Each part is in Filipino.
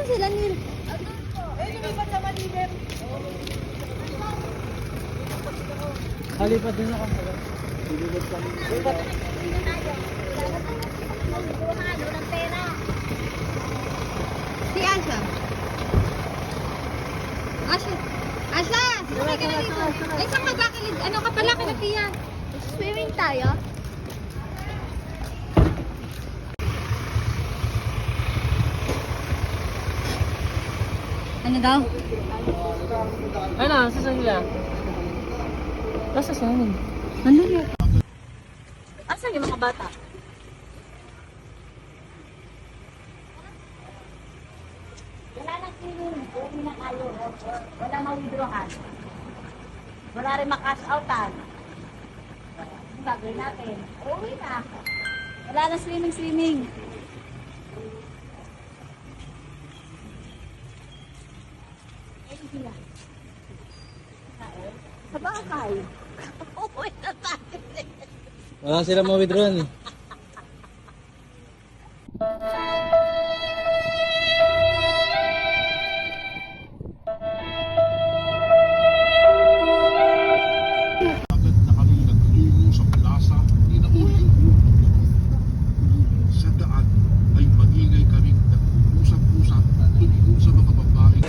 Nasaan sila Nil? Lumipat sa Malilim. Kalipat din ako. Lilipat kami. Si Asha. Asha. Asha! Sumay ka na dito. Ay, saan ka ba? Ano ka pala? Kanapiyan. Swimming tayo? Ano daw? Ano? Saan sila? Nasa saan? Ano yun? Asan yung mga bata? Wala nang cleaning. Uwi na tayo. Wala mawidrohan. Wala rin makash outan. Ang gagawin natin. Uwi na. Wala na swimming. Sa bakay. Uwi na tayo. Wala sila ma-withdrawn eh. Agad na kami nagtungo sa plaza ni Naoy. Sa daan ay maingay kaming nag-usap-usap tungkol sa mga babae.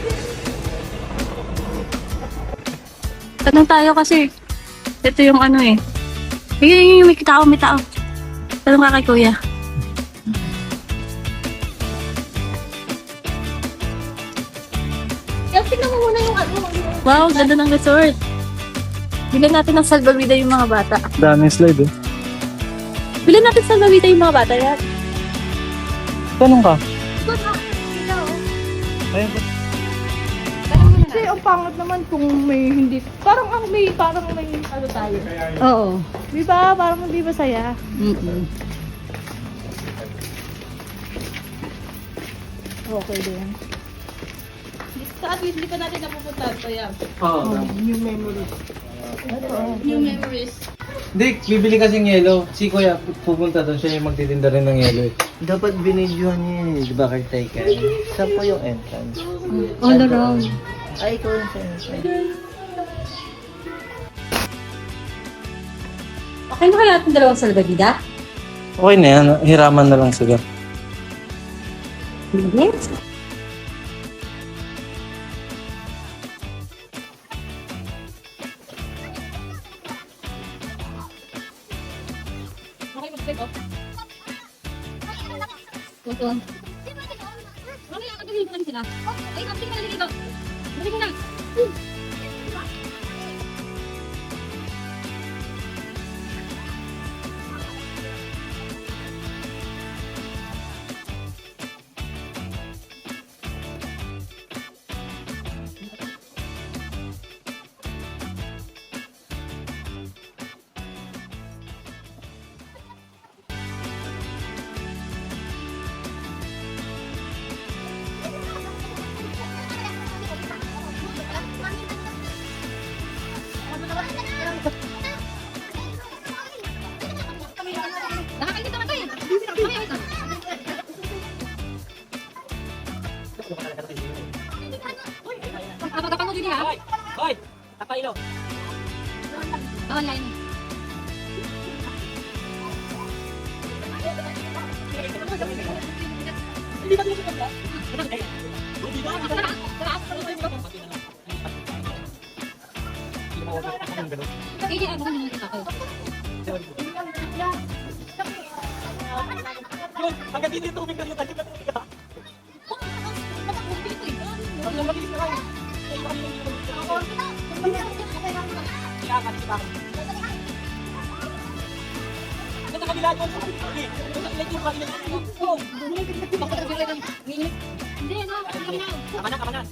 Tanong tayo kasi ito yung ano eh. Yung may tao. Tanong ka kay kuya. Tingnan mo muna yung ano. Wow, ganda ng resort. Bilhin natin ng salbabida yung mga bata. Daming slide eh. Bilhin natin salbabida yung mga bata yan. Tanong ka? oh. Ayun po. Kasi ang pangit naman kung may hindi... Parang may ano tayo. Oo. Di ba? Parang hindi masaya. Okay din. At least hindi pa natin napupunta ito yan. Oo. New memories. New memories. Hindi, bibili kasing yelo. Si Kuya pupunta doon, siya yung magtitinda rin ng yelo eh. Dapat binidyohan niya yun, di ba caretaker? Saan po yung entrance? All around. Ay, ikaw yung sa entrance. Okay na kaya itong dalawang salbabida? Okay na yan, hiraman na lang sila. Yes. Okay, mag-take off. Ito. Ano yung kagawin ko sila? Ay, kapit ka na dito. Balik mo na. Nakakainit naman to eh. Mamaya, wait lang. Pagkapanood yun ha? Hoy! Tapailo! Online. Hindi, ano naman kita ko. Hanggang dito yung tubig na yun, hanggang tubig ka. Hanggang mabilis na kayo. Sa kabila doon, sa kabila. Hindi, ano? Kamanan, kamanan.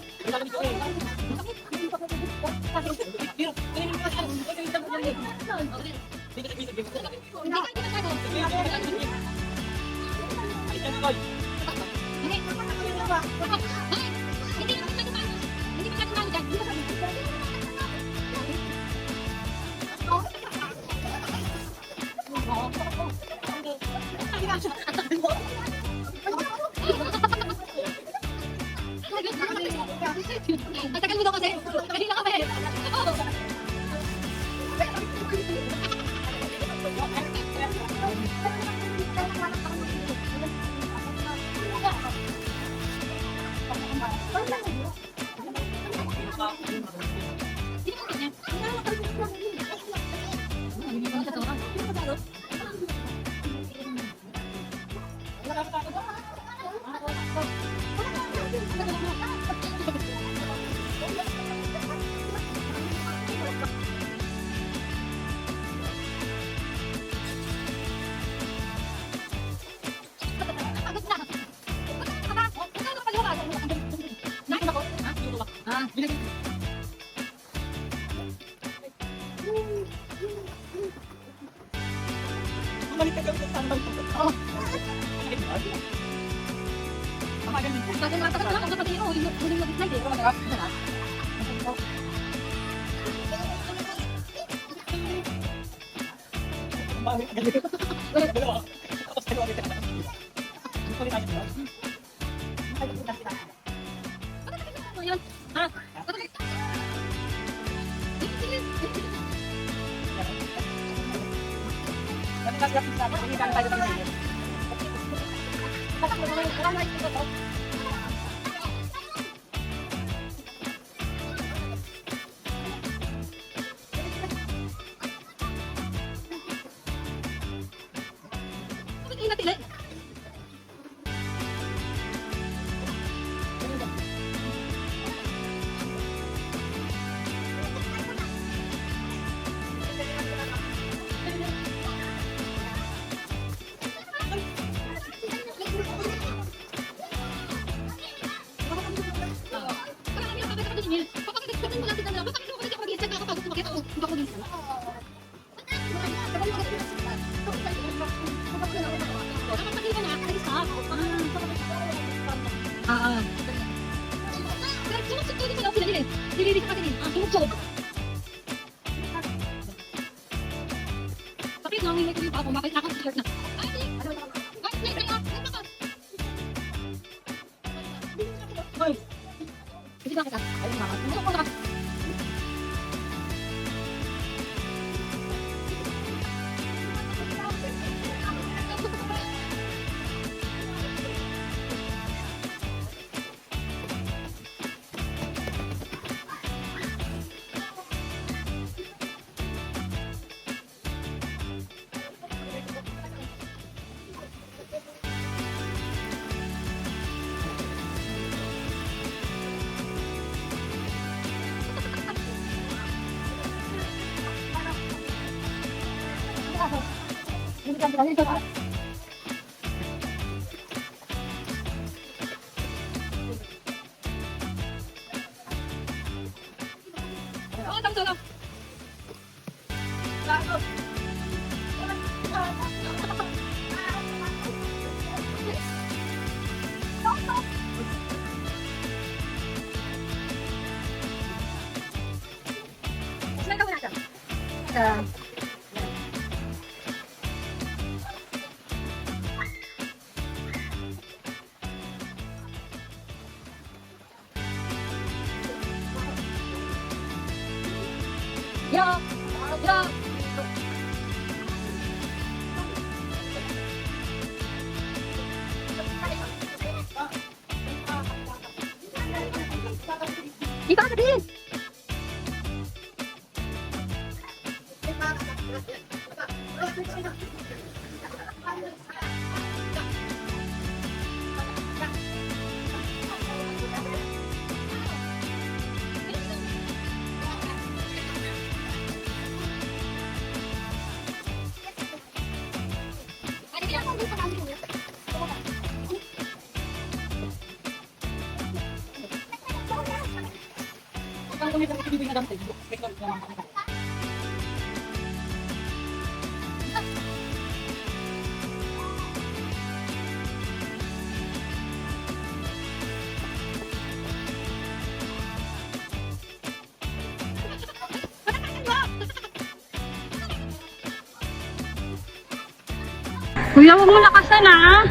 Kuya, huwag mo lakasan ah!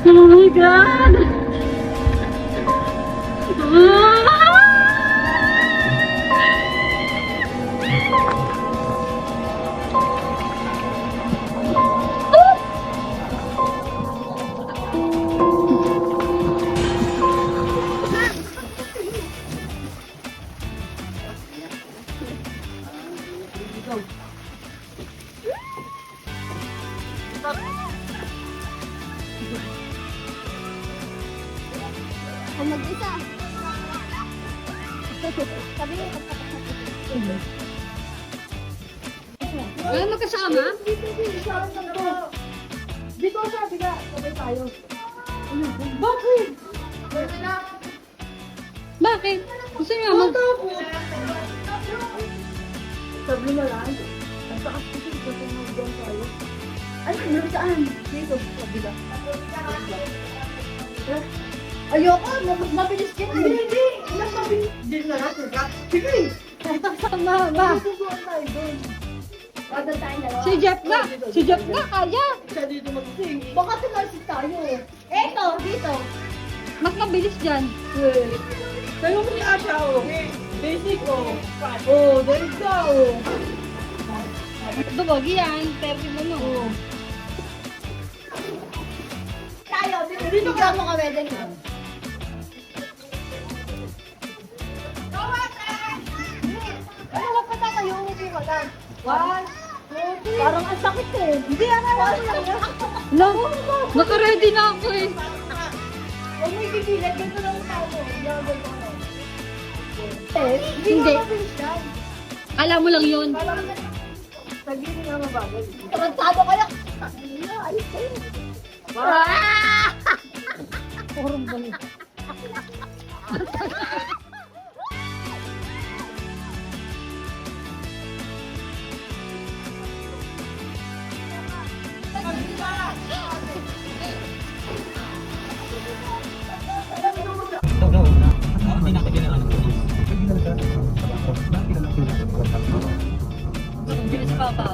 Oh my God! Mag-isa. Sabi mo, wala magkasama? Dito sabi ka, sabay tayo. Bakit? Bakit? Gusto niyo mag... Sabi na lang. Ang takas kasi dito sa mga tayo. Ano, meron saan? Dito, kabila. Ayoko, mas mabilis ka. Hindi. Mas mabilis. Hindi na natin. Sige. Ma. Susuan tayo doon. Wala tayo dalawa. Si Jeff na. Si Jeff na, kaya. Siya dito mag-sing. Baka tumalsik tayo. Eto, dito. Mas mabilis dyan. Tayo mo si Asha, oh. Basic, oh. Oh, there you go. Duwagi yan. Perdi mo no. Tayo, dito ka mo kami. Dito. Ano lang pa tayo? Hindi ka lang. One, two, three. Parang ang sakit eh. Hindi, ano lang yan. Lang, naka-ready na ako eh. Huwag mo ikikilat. Ganito lang tayo. Hindi. mabilis yan. Kala mo lang yun. Parang sabihin nga mabagal. Tarantado kaya. Ayos kayo. Purong balik. Bilis pa ba?